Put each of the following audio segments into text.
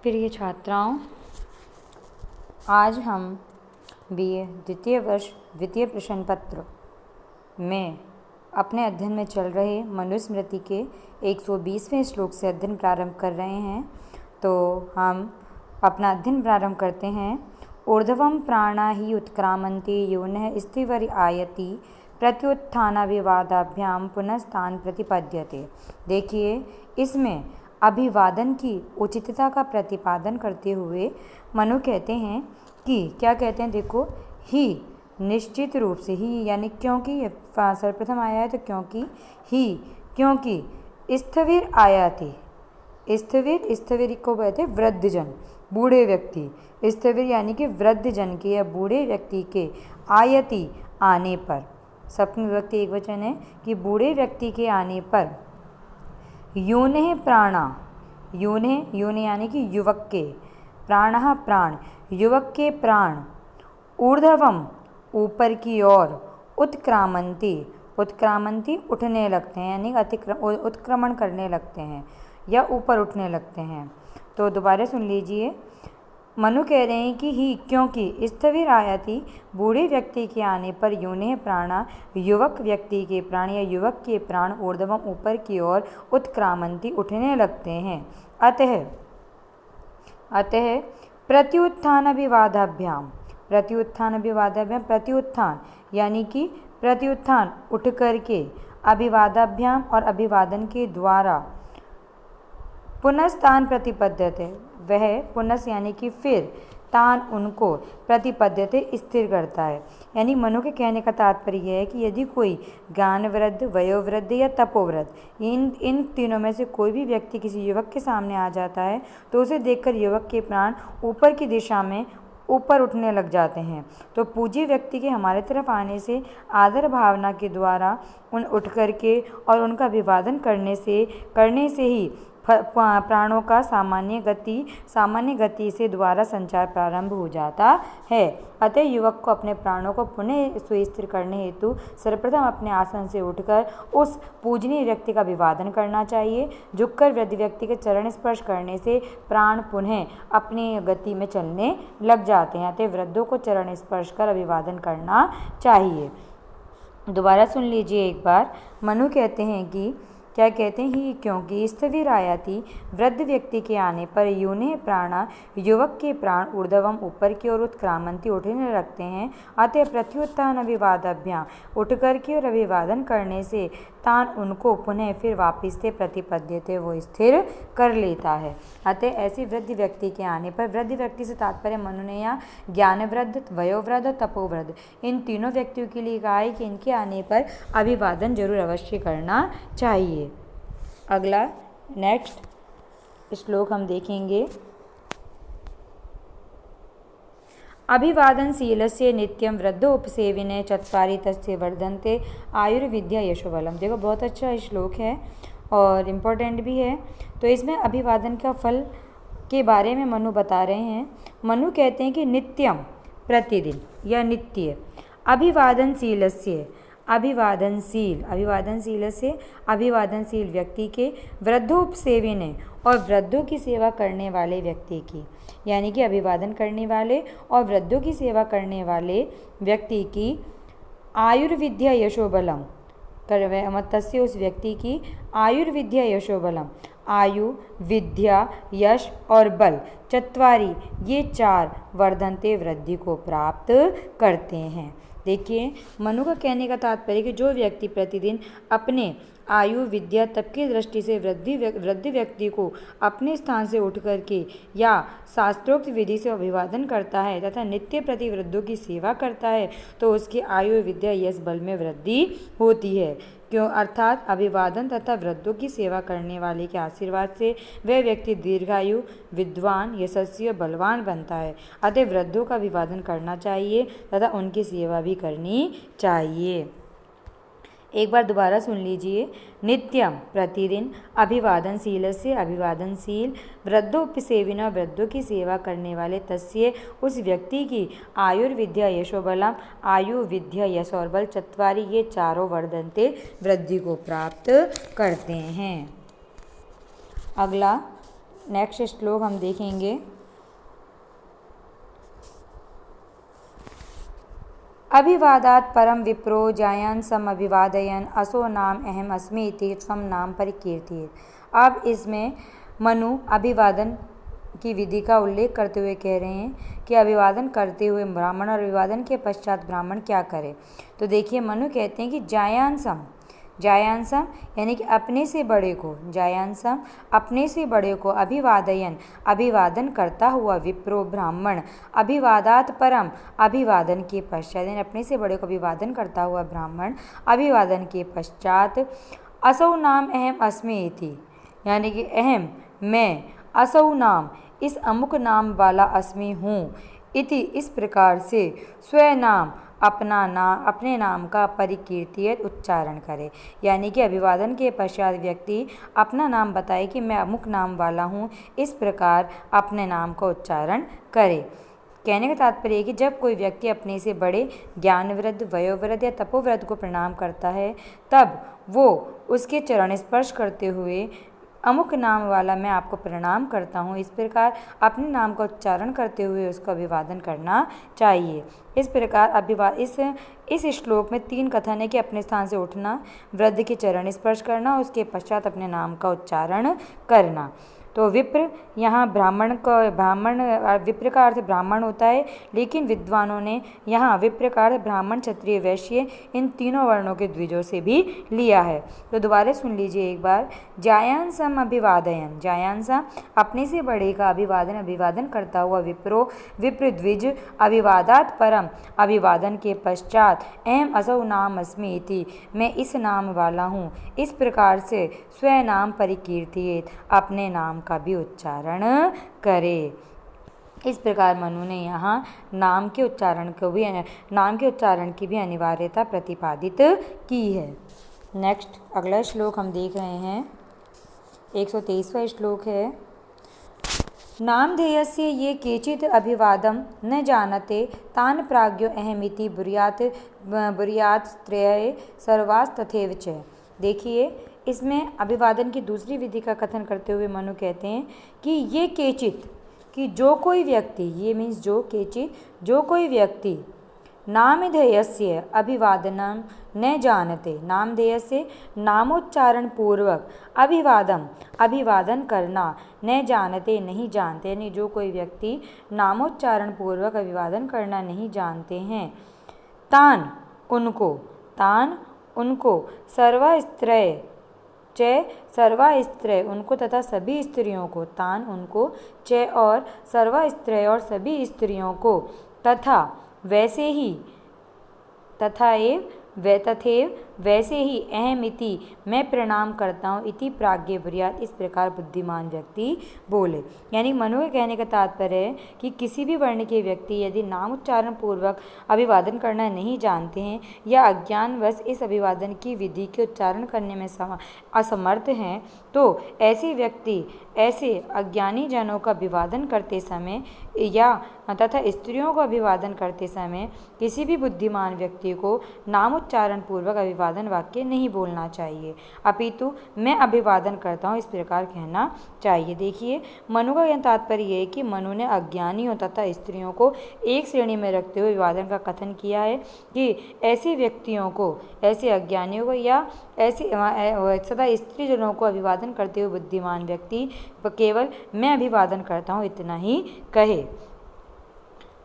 प्रिय छात्राओं, आज हम बीए द्वितीय वर्ष द्वितीय प्रश्न पत्र में अपने अध्ययन में चल रहे मनुस्मृति के 120वें श्लोक से अध्ययन प्रारंभ कर रहे हैं। तो हम अपना अध्ययन प्रारंभ करते हैं। ऊर्ध्वं प्राणा ही उत्क्रामन्ति योनिः स्थितिर् आयति प्रत्युत्थानाभिवादाभ्यां पुनस्तान् प्रतिपद्यते। देखिए, इसमें अभिवादन की उचितता का प्रतिपादन करते हुए मनु कहते हैं कि क्या कहते हैं, देखो, ही निश्चित रूप से ही यानी क्योंकि सर्वप्रथम आया है तो क्योंकि स्थविर आया थे। स्थविर को कहते हैं वृद्धजन, बूढ़े व्यक्ति। स्थविर यानी कि वृद्धजन के या बूढ़े व्यक्ति के आयति आने पर, सप्तमी विभक्ति एक वचन है कि बूढ़े व्यक्ति के आने पर योनिः प्राणा, योनि यानी कि युवक के, प्राणः प्राण, युवक के प्राण, ऊर्ध्वम ऊपर की ओर, उत्क्रामन्ति उठने लगते हैं यानी उत्क्रमण करने लगते हैं या ऊपर उठने लगते हैं। तो दोबारा सुन लीजिए, मनु कह रहे हैं कि ही क्योंकि स्थविर आयति, बूढ़े व्यक्ति के आने पर योनिः प्राणा, युवक व्यक्ति के प्राण या युवक के प्राण ऊर्ध्वम ऊपर की ओर, उत्क्रामन्ति उठने लगते हैं। अतः प्रत्युत्थानाभिवादाभ्याम, प्रत्युत्थान यानी कि प्रत्युत्थान उठ करके, अभिवादाभ्याम और अभिवादन के द्वारा, पुनस्तान प्रतिपद्यते, वह पुनस यानी कि फिर, तान उनको, प्रतिपद्यते स्थिर करता है। यानी मनु के कहने का तात्पर्य यह है कि यदि कोई ज्ञानवृद्ध, वयोवृद्ध या तपोवृद्ध, इन तीनों में से कोई भी व्यक्ति किसी युवक के सामने आ जाता है तो उसे देखकर युवक के प्राण ऊपर की दिशा में ऊपर उठने लग जाते हैं। तो पूज्य व्यक्ति के हमारे तरफ आने से आदर भावना के द्वारा उठ करके और उनका अभिवादन करने से ही प्राणों का सामान्य गति से द्वारा संचार प्रारंभ हो जाता है। अतः युवक को अपने प्राणों को पुनः सुस्थिर करने हेतु सर्वप्रथम अपने आसन से उठकर उस पूजनीय व्यक्ति का अभिवादन करना चाहिए। झुककर वृद्ध व्यक्ति के चरण स्पर्श करने से प्राण पुनः अपनी गति में चलने लग जाते हैं। अतः वृद्धों को चरण स्पर्श कर अभिवादन करना चाहिए। दोबारा सुन लीजिए एक बार। मनु कहते हैं कि क्या कहते हैं ही क्योंकि स्थविर आयति, वृद्ध व्यक्ति के आने पर योनिः प्राणा, युवक के प्राण ऊर्ध्वम ऊपर की ओर, उत्क्रामन्ति उठने लगते हैं। अतः प्रत्युत्थान अभिवादाभ्याम उठ करके और अभिवादन करने से, तान उनको पुनः फिर वापिस से प्रतिपद्यते वो स्थिर कर लेता है। अतः ऐसे वृद्ध व्यक्ति के आने पर, वृद्ध व्यक्ति से तात्पर्य मनु ने यहाँ ज्ञानवृद्ध, वयोवृद्ध और तपोवृद्ध इन तीनों व्यक्तियों के लिए कहा है कि इनके आने पर अभिवादन जरूर अवश्य करना चाहिए। अगला नेक्स्ट श्लोक हम देखेंगे। अभिवादनशीलस्य नित्यं वृद्धोपसेविने चत्वारि तस्य वर्धन्ते आयुर्विद्या यशोबलम। देखो, बहुत अच्छा श्लोक है और इम्पोर्टेंट भी है। तो इसमें अभिवादन का फल के बारे में मनु बता रहे हैं। मनु कहते हैं कि नित्यम प्रतिदिन या नित्य, अभिवादनशीलस्य अभिवादनशील व्यक्ति के, वृद्धोपसेविने और वृद्धों की सेवा करने वाले व्यक्ति की, यानी कि अभिवादन करने वाले और वृद्धों की सेवा करने वाले व्यक्ति की, आयुर्विद्या यशोबलम तस्य उस व्यक्ति की आयुर्विद्या यशोबलम, आयु, विद्या, यश और बल, चत्वारी ये चार वर्धनते वृद्धि को प्राप्त करते हैं। देखिए, मनु का कहने का तात्पर्य कि जो व्यक्ति प्रतिदिन अपने आयु, विद्या, तप की दृष्टि से वृद्ध व्यक्ति को अपने स्थान से उठ करके या शास्त्रोक्त विधि से अभिवादन करता है तथा नित्य प्रति वृद्धों की सेवा करता है तो उसकी आयु, विद्या, यश, बल में वृद्धि होती है। क्यों? अर्थात अभिवादन तथा वृद्धों की सेवा करने वाले के आशीर्वाद से वह व्यक्ति दीर्घायु, विद्वान, यशस्वी और बलवान बनता है। अतः वृद्धों का अभिवादन करना चाहिए तथा उनकी सेवा भी करनी चाहिए। एक बार दोबारा सुन लीजिए। नित्यम प्रतिदिन, अभिवादनशील, वृद्धोपसेविना वृद्धों की सेवा करने वाले, तस्य उस व्यक्ति की, आयुर्विद्या यशोबलम आयु, विद्या, यश और बल, चत्वारी ये चारों वर्धनते वृद्धि को प्राप्त करते हैं। अगला नेक्स्ट श्लोक हम देखेंगे। अभिवादात परम विप्रो जायन सम अभिवादयन असो नाम अहम अस्मि इति स्वम नाम परिकीर्तियेत्। अब इसमें मनु अभिवादन की विधि का उल्लेख करते हुए कह रहे हैं कि अभिवादन करते हुए ब्राह्मण और अभिवादन के पश्चात ब्राह्मण क्या करे। तो देखिए मनु कहते हैं कि जायांसम, जायांसम यानी कि अपने से बड़े को, जायांसम अपने से बड़े को, अभिवादयन अभिवादन करता हुआ, विप्रो ब्राह्मण, अभिवादात परम अभिवादन के पश्चात यानी अपने से बड़े को अभिवादन करता हुआ ब्राह्मण अभिवादन के पश्चात, असौ नाम अहम अस्मि इति यानी कि अहम मैं, असौ नाम इस अमुक नाम वाला अस्मि हूँ, इति इस प्रकार से स्वनाम अपना नाम, अपने नाम का परिकीर्तियत उच्चारण करे। यानी कि अभिवादन के पश्चात व्यक्ति अपना नाम बताए कि मैं अमुक नाम वाला हूँ, इस प्रकार अपने नाम का उच्चारण करे। कहने का तात्पर्य है कि जब कोई व्यक्ति अपने से बड़े ज्ञानवृद्ध, वयोवृद्ध या तपोवृद्ध को प्रणाम करता है, तब वो उसके चरण स्पर्श करते हुए अमुक नाम वाला मैं आपको प्रणाम करता हूँ, इस प्रकार अपने नाम का उच्चारण करते हुए उसको अभिवादन करना चाहिए। इस प्रकार इस श्लोक में 3 कथन है कि अपने स्थान से उठना, वृद्ध के चरण स्पर्श करना, उसके पश्चात अपने नाम का उच्चारण करना। तो विप्र यहाँ विप्र का अर्थ ब्राह्मण होता है, लेकिन विद्वानों ने यहाँ विप्र का अर्थ ब्राह्मण, क्षत्रिय, वैश्य इन तीनों वर्णों के द्विजों से भी लिया है। तो दोबारा सुन लीजिए एक बार। जायांसम अभिवादयन, जायांसम अपने से बड़े का अभिवादन करता हुआ, विप्रो विप्र द्विज, अभिवादात परम अभिवादन के पश्चात, अहम असौ नाम अस्मि इति मैं इस नाम वाला हूँ, इस प्रकार से स्वनाम परिकीर्तियेत् अपने नाम का भी उच्चारण करे। इस प्रकार मनु ने यहाँ नाम के उच्चारण की भी अनिवार्यता प्रतिपादित की है। नेक्स्ट अगला श्लोक हम देख रहे हैं, 123वां श्लोक है। नामधेयस्य ये केचित् अभिवादं न जानते तान् प्राज्ञो अहमिति ब्रूयात् त्रये सर्वास्तथैव च। देखिए इसमें अभिवादन की दूसरी विधि का कथन करते हुए मनु कहते हैं कि ये केचित, कि जो कोई व्यक्ति, ये मीन्स जो कोई व्यक्ति नामधेयस्य अभिवादनम न जानते, नामधेयस्य नामोच्चारण पूर्वक अभिवादन करना न जानते नहीं जानते, यानी जो कोई व्यक्ति नामोच्चारण पूर्वक अभिवादन करना नहीं जानते हैं, तान उनको सर्वास्त्रय उनको तथा सभी स्त्रियों को, तान उनको, च और सर्वास्त्रय और सभी स्त्रियों को, तथा वैसे ही तथैव वैसे ही अहमिति मैं प्रणाम करता हूँ, इति प्राज्ञ ब्रूयात् इस प्रकार बुद्धिमान व्यक्ति बोले। यानी मनु के कहने का तात्पर्य है कि किसी भी वर्ण के व्यक्ति यदि नाम उच्चारण पूर्वक अभिवादन करना नहीं जानते हैं या अज्ञानवश इस अभिवादन की विधि के उच्चारण करने में असमर्थ हैं, तो ऐसे व्यक्ति ऐसे अज्ञानी जनों का अभिवादन करते समय या तथा स्त्रियों को अभिवादन करते समय किसी भी बुद्धिमान व्यक्ति को नामोच्चारण पूर्वक अभिवादन वाक्य नहीं बोलना चाहिए, अपितु मैं अभिवादन करता हूँ इस प्रकार कहना चाहिए। देखिए मनु का यह तात्पर्य है कि मनु ने अज्ञानियों तथा स्त्रियों को एक श्रेणी में रखते हुए अभिवादन का कथन किया है कि ऐसे व्यक्तियों को, ऐसे अज्ञानियों को या ऐसे सदा स्त्री जनों को अभिवादन करते हुए बुद्धिमान व्यक्ति केवल मैं अभिवादन करता हूँ इतना ही कहे।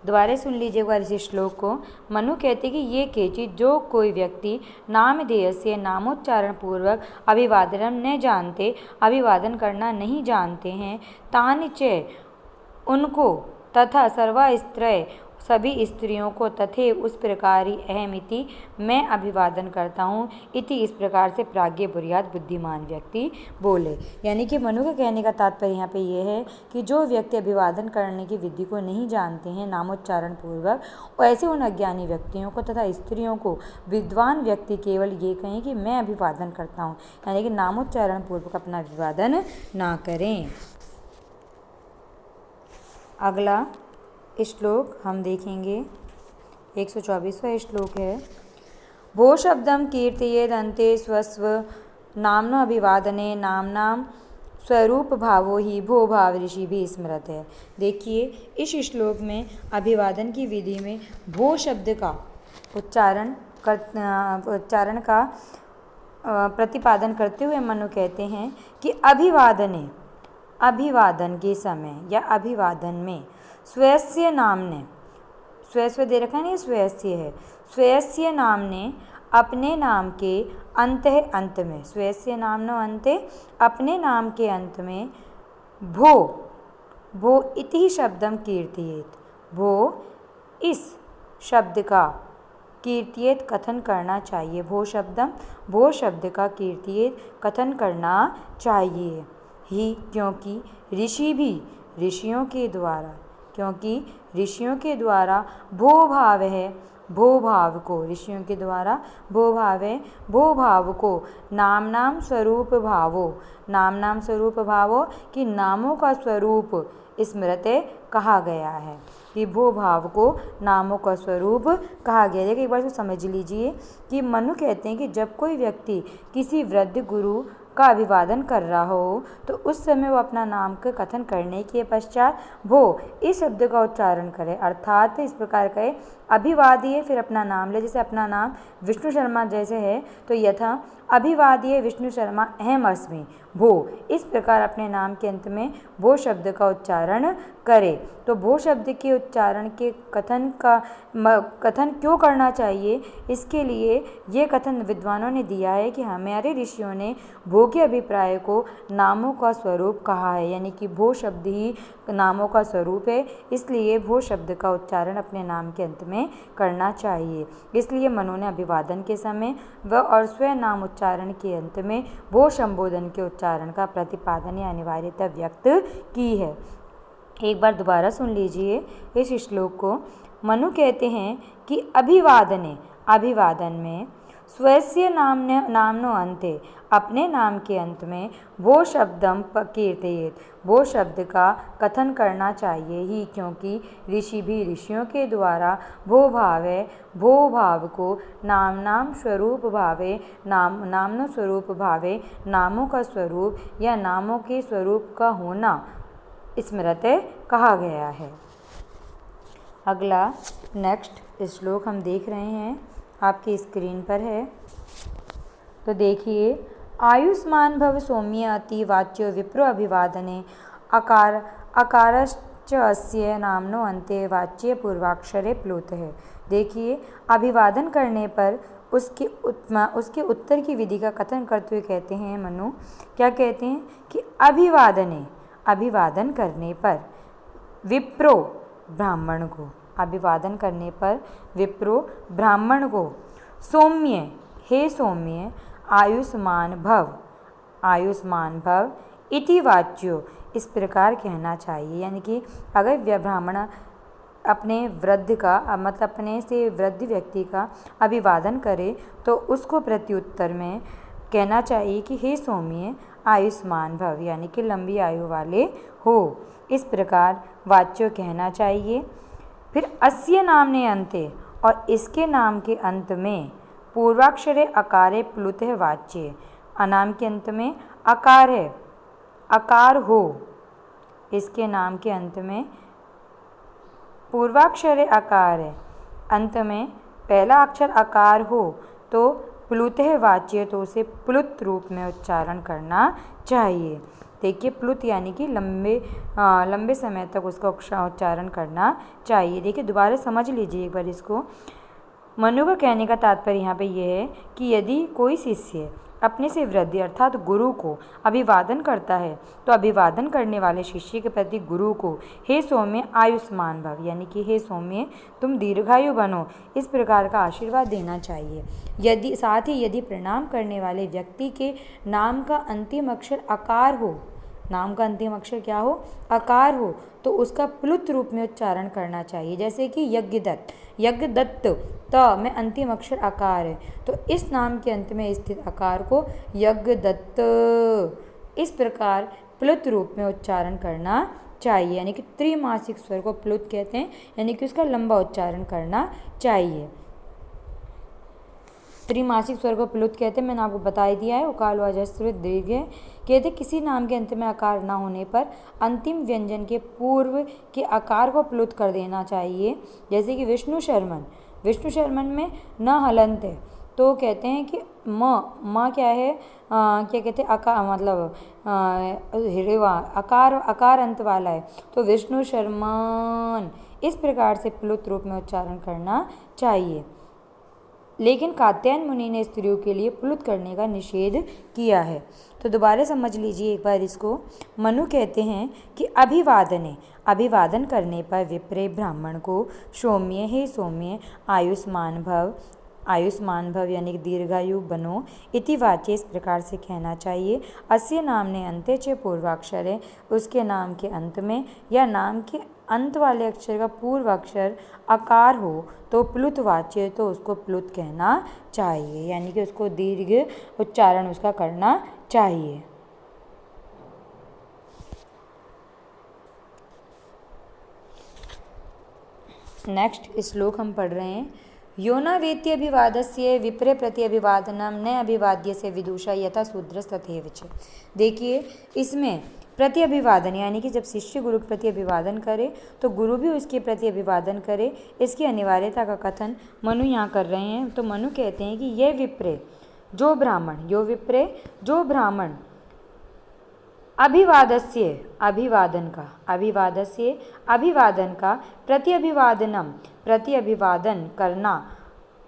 दोबारा सुन लीजिए एक बार इस श्लोक को। मनु कहते कि ये केचित, जो कोई व्यक्ति नामधेय से नामोच्चारण पूर्वक अभिवादन न जानते, अभिवादन करना नहीं जानते हैं, तानि च उनको तथा सर्वास्त्रय सभी स्त्रियों को तथे उस प्रकार ही अहमिति मैं अभिवादन करता हूँ, इति इस प्रकार से प्राज्ञ ब्रूयात् बुद्धिमान व्यक्ति बोले। यानी कि मनु के कहने का तात्पर्य यहाँ पे ये है कि जो व्यक्ति अभिवादन करने की विधि को नहीं जानते हैं नामोच्चारण पूर्वक, ऐसे उन अज्ञानी व्यक्तियों को तथा स्त्रियों को विद्वान व्यक्ति केवल ये कहें कि मैं अभिवादन करता हूँ, यानी कि नामोच्चारण पूर्वक अपना अभिवादन ना करें। अगला श्लोक हम देखेंगे, 124वां श्लोक है। भो शब्दम कीर्तयेद अन्ते स्वस्व नाम्नो अभिवादने नाम्नां स्वरूप भावो ही भो भाव ऋषि भी स्मृत है। देखिए इस श्लोक में अभिवादन की विधि में भो शब्द का उच्चारण का प्रतिपादन करते हुए मनु कहते हैं कि अभिवादन के समय या अभिवादन में स्वस्य नामने, स्वस्य दे रखा है नहीं, स्वस्य है, स्वस्य नामने अपने नाम के अंत में, स्वस्य नामनो अंते अपने नाम के अंत में भो इति शब्दम कीर्तयेत, भो इस शब्द का कीर्तियेत कथन करना चाहिए। भो शब्द का कीर्तियेत कथन करना चाहिए ही, क्योंकि ऋषियों के द्वारा भो भाव है, भो भाव को, ऋषियों के द्वारा भो भाव है, भो भाव को नाम स्वरूप भावो कि नामों का स्वरूप स्मृते कहा गया है, कि भो भाव को नामों का स्वरूप कहा गया है। देखिए एक बार इसको समझ लीजिए कि मनु कहते हैं कि जब कोई व्यक्ति किसी वृद्ध गुरु का अभिवादन कर रहा हो तो उस समय वो अपना नाम का कथन करने के पश्चात भो इस शब्द का उच्चारण करे, अर्थात इस प्रकार कहे अभिवादिये फिर अपना नाम ले। जैसे अपना नाम विष्णु शर्मा जैसे है तो यथा अभिवादिये विष्णु शर्मा अहम अस्मि भो, इस प्रकार अपने नाम के अंत में भो शब्द का उच्चारण करे। तो भो शब्द के उच्चारण के कथन क्यों करना चाहिए, इसके लिए ये कथन विद्वानों ने दिया है कि हमारे ऋषियों ने भो के अभिप्राय को नामों का स्वरूप कहा है, यानी कि भो शब्द ही नामों का स्वरूप है, इसलिए भो शब्द का उच्चारण अपने नाम के अंत में करना चाहिए। इसलिए मनु ने अभिवादन के समय व और स्वयं नाम उच्चारण के अंत में भो संबोधन के उच्चारण का प्रतिपादन या अनिवार्यता व्यक्त की है। एक बार दोबारा सुन लीजिए इस श्लोक को। मनु कहते हैं कि अभिवादन में स्वस्य नामनो अंते अपने नाम के अंत में वो शब्दम कीर्तयेत, वो शब्द का कथन करना चाहिए ही, क्योंकि ऋषियों के द्वारा भो भाव है, भो भाव को नामनो स्वरूप भावे नामों का स्वरूप या नामों के स्वरूप का होना स्मृते कहा गया है। अगला नेक्स्ट श्लोक हम देख रहे हैं, आपकी स्क्रीन पर है, तो देखिए आयुष्मान भव सौम्य अति वाच्यो विप्रो अभिवादने अकारश्च अस्य नामनो अंते वाच्य पूर्वाक्षरे प्लुत है। देखिए अभिवादन करने पर उसके उत्तर की विधि का कथन करते हुए कहते हैं मनु, क्या कहते हैं कि अभिवादन करने पर विप्रो ब्राह्मण को, अभिवादन करने पर विप्रो ब्राह्मण को सौम्य, हे सौम्य, आयुष्मान भव इति वाच्यो, इस प्रकार कहना चाहिए। यानी कि अगर ब्राह्मण अपने वृद्ध का मतलब अपने से वृद्ध व्यक्ति का अभिवादन करे तो उसको प्रत्युत्तर में कहना चाहिए कि हे सौम्य, आयुष्मान भव, यानी कि लंबी आयु वाले हो, इस प्रकार वाच्य कहना चाहिए। फिर अस्य नामने अंते, और इसके नाम के अंत में पूर्वाक्षरे अकारे प्लुत है वाच्य, अनाम के अंत में अकार है, अकार हो, इसके नाम के अंत में पूर्वाक्षरे अकार है, अंत में पहला अक्षर अकार हो तो प्लुत है वाच्य, तो उसे प्लुत रूप में उच्चारण करना चाहिए। देखिए प्लुत यानी कि लंबे समय तक उसका उच्चारण करना चाहिए। देखिए दोबारा समझ लीजिए एक बार इसको। मनु का कहने का तात्पर्य यहाँ पे ये है कि यदि कोई शिष्य अपने से वृद्ध अर्थात गुरु को अभिवादन करता है तो अभिवादन करने वाले शिष्य के प्रति गुरु को हे सौम्य आयुष्मान भव, यानी कि हे सौम्य तुम दीर्घायु बनो, इस प्रकार का आशीर्वाद देना चाहिए। साथ ही यदि प्रणाम करने वाले व्यक्ति के नाम का अंतिम अक्षर अकार हो, नाम का अंतिम अक्षर क्या हो, अकार हो, तो उसका प्लुत रूप में उच्चारण करना चाहिए। जैसे कि यज्ञदत्त, त में अंतिम अक्षर अकार है, तो इस नाम के अंत में स्थित अकार को यज्ञदत्त, इस प्रकार प्लुत रूप में उच्चारण करना चाहिए। यानी कि त्रिमासिक स्वर को प्लुत कहते हैं, यानी कि उसका लंबा उच्चारण करना चाहिए। त्रिमासिक स्वर को प्लुत कहते हैं, मैंने आपको बता ही दिया है। उकार वाजस्त्रित दीर्घ है। कहते किसी नाम के अंत में आकार ना होने पर अंतिम व्यंजन के पूर्व के आकार को प्लुत कर देना चाहिए। जैसे कि विष्णु शर्मन में न हलंत है, तो कहते हैं कि म क्या है, क्या कहते हैं, आकार मतलब हिरेवा आकार अंत वाला है, तो विष्णु शर्मन इस प्रकार से प्लुत रूप में उच्चारण करना चाहिए। लेकिन कात्यायन मुनि ने स्त्रियों के लिए प्लुत करने का निषेध किया है। तो दोबारा समझ लीजिए एक बार इसको। मनु कहते हैं कि अभिवादन करने पर विप्रे ब्राह्मण को सौम्य हे सौम्य आयुष्मान भव यानी कि दीर्घायु बनो इति वाच्य इस प्रकार से कहना चाहिए। अस्य नाम ने अंत्य च पूर्वाक्षर है, उसके नाम के अंत में या नाम के अंत वाले अक्षर का पूर्व अक्षर आकार हो तो प्लुत वाच्य, तो उसको प्लुत कहना चाहिए, यानी कि उसको दीर्घ उच्चारण उसका करना चाहिए। नेक्स्ट श्लोक हम पढ़ रहे हैं। यो न वेत्ति अभिवादस्य विप्रे प्रति अभिवादनम न अभिवाद्य से विदुषा यथा शूद्रस् तथैव च। देखिए इसमें प्रति अभिवादन यानी कि जब शिष्य गुरु के प्रति अभिवादन करे तो गुरु भी उसके प्रति अभिवादन करे, इसकी अनिवार्यता का कथन मनु यहाँ कर रहे हैं। तो मनु कहते हैं कि ये विप्रे जो ब्राह्मण अभिवादन का प्रति अभिवादन करना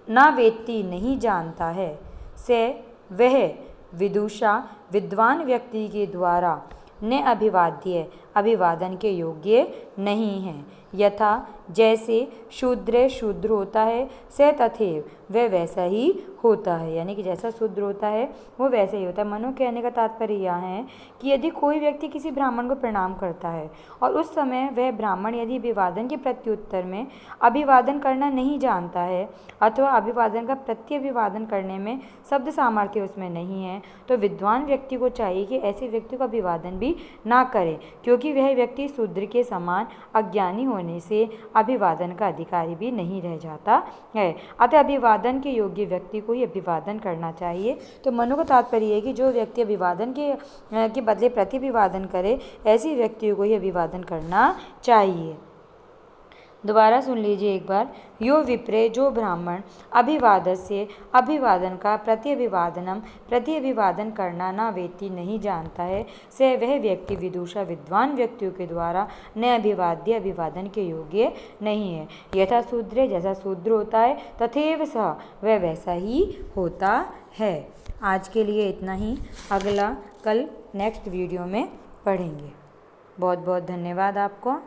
ना वेत्ति नहीं जानता है, से वह विदुषा विद्वान व्यक्ति के द्वारा न अभिवादन के योग्य नहीं है। यथा जैसे शूद्र होता है, से तथैव वह वैसा ही होता है, यानी कि जैसा शूद्र होता है वो वैसे ही होता है। मनु कहने का तात्पर्य यह है कि यदि कोई व्यक्ति किसी ब्राह्मण को प्रणाम करता है और उस समय वह ब्राह्मण यदि अभिवादन के प्रत्युत्तर में अभिवादन करना नहीं जानता है अथवा अभिवादन का प्रत्यभिवादन करने में शब्द सामर्थ्य उसमें नहीं है, तो विद्वान व्यक्ति को चाहिए कि ऐसे व्यक्ति को अभिवादन भी ना करे, क्योंकि वह व्यक्ति शूद्र के समान अज्ञानी होने से अभिवादन का अधिकारी भी नहीं रह जाता है। अतः अभिवादन के योग्य व्यक्ति को ही अभिवादन करना चाहिए। तो मनु का तात्पर्य है कि जो व्यक्ति अभिवादन के बदले प्रति अभिवादन करे, ऐसे व्यक्तियों को ही अभिवादन करना चाहिए। दोबारा सुन लीजिए एक बार। यो विप्रे जो ब्राह्मण अभिवादन का प्रति अभिवादन करना ना वेत्ति नहीं जानता है, से वह व्यक्ति विदुषा विद्वान व्यक्तियों के द्वारा न अभिवादन के योग्य नहीं है। यथा शूद्र जैसा शूद्र होता है, तथैव सह वह वैसा ही होता है। आज के लिए इतना ही, अगला कल नेक्स्ट वीडियो में पढ़ेंगे। बहुत बहुत धन्यवाद आपको।